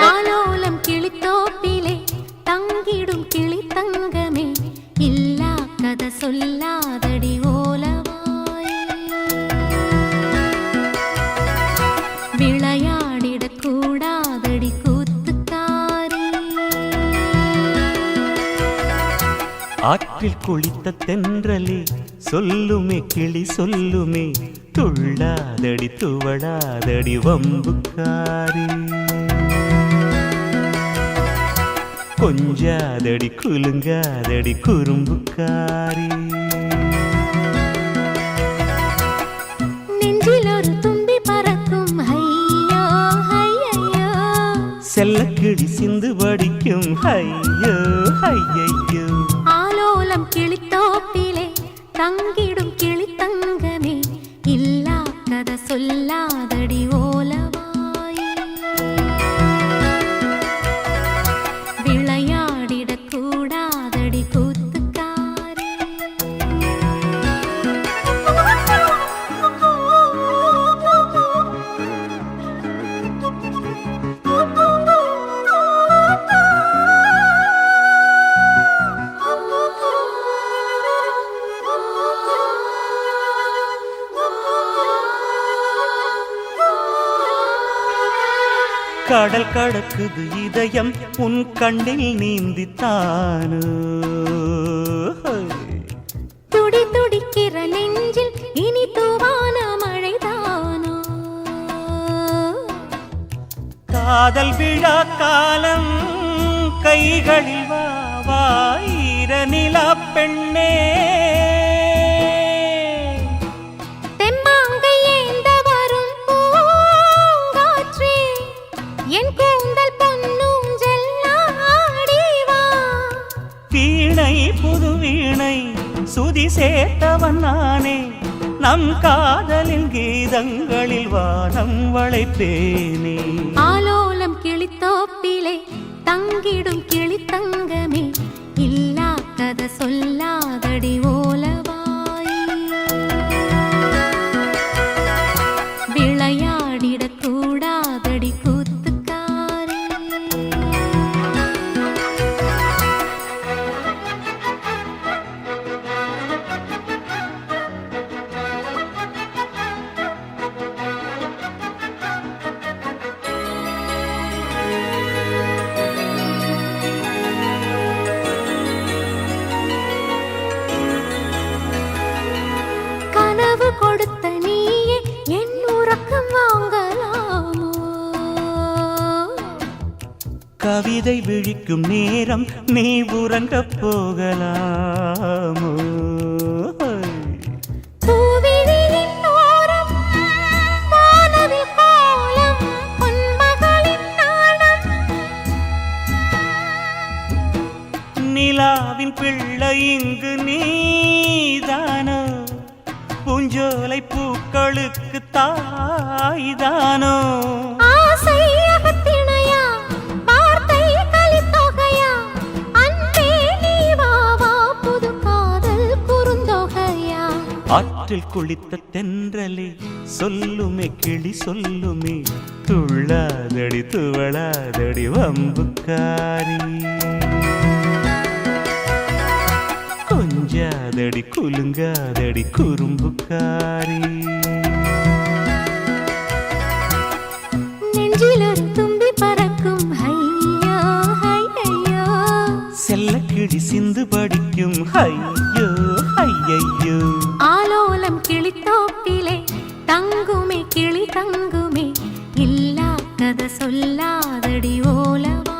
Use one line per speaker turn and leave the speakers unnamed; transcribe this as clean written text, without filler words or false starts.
ஆலோலம் கிளித்தோப்பிலே தங்கிடும் கிளி தங்கமே, இல்லா கதை சொல்லாதடி ஓலவாய். விளையாடிடக் கூடாதடி கூத்துக்காரி.
ஆற்றில் குளித்த தென்றலே சொல்லுமே கிளி சொல்லுமே, துள்ளாதடி துவளாதடி வம்புக்காரி. கொஞ்சாதடி குலுங்காதடி குறும்புக்காரி.
நெஞ்சில் ஒரு தும்பி பறக்கும் ஐயோ ஐயையோ,
செல்லக்கிளி சிந்து படிக்கும் ஐயோ ஐயையோ.
ஆலோலம் கிளித்தோப்பிலே தங்கிடும் கிளி தங்கமே, இல்லா கதை சொல்லாதடி ஓலவாய். விளையாடிடக் கூடாதடி கூத்துக்காரி.
கடல் கடக்குது இதயம் உன் கண்ணில் நீந்தித்தானோ.
துடி துடிக்கிற நெஞ்சில் இனி தூவான மழைதானோ.
காதல் விழா காலம் கைகளில் வாயிர நிலா பெண்ணே.
என் கூந்தல் பொன்னூஞ்சல் ஆடிவா.
வீணை புது வீணை சுதி சேர்த்தவன் நானே, நம் காதலின் கீதங்களில் வானம் வளைப்பேனே.
ஆலோலம் கிளித்தோப்பிலே தங்கிடும் கிளி தங்கமே, இல்லா கதை சொல்லாதடி ஓலவாய். விளையாடிடக் கூடாதடி கூத்துக்காரி. கனவு கொடுத்த நீயே என் உறக்கம் வாங்கலாமோ.
கவிதை விழிக்கும் நேரம் நீ உறங்கப் போகலாமோ.
பூவிழியின் ஓரம் வானவில் கோலம் பொன்மகளின் நாணம்.
நிலாவின் பிள்ளை இங்கு நீதானோ, பூஞ்சோலை பூக்களுக்கு தாய்தானோ.
ஆசை அகத்திணையா வார்த்தை கலித்தொகையா, அன்பே நீ வா வா புது காதல் குறுந்தொகையா.
ஆற்றில் குளித்த தென்றலே சொல்லுமே கிளி சொல்லுமே, துள்ளாதடி துவளாதடி வம்புக்காரி. கொஞ்சாதடி குலுங்காதடி குறும்புக்காரி.
நெஞ்சில் ஒரு தும்பி பறக்கும் ஐயோ ஐயையோ,
செல்லக்கிளி சிந்து படிக்கும் ஐயோ ஐயையோ.
ஆலோலம் கிளித்தோப்பிலே தங்குமே கிளி தங்குமே, இல்லா கதை சொல்லாதடி ஓலவா.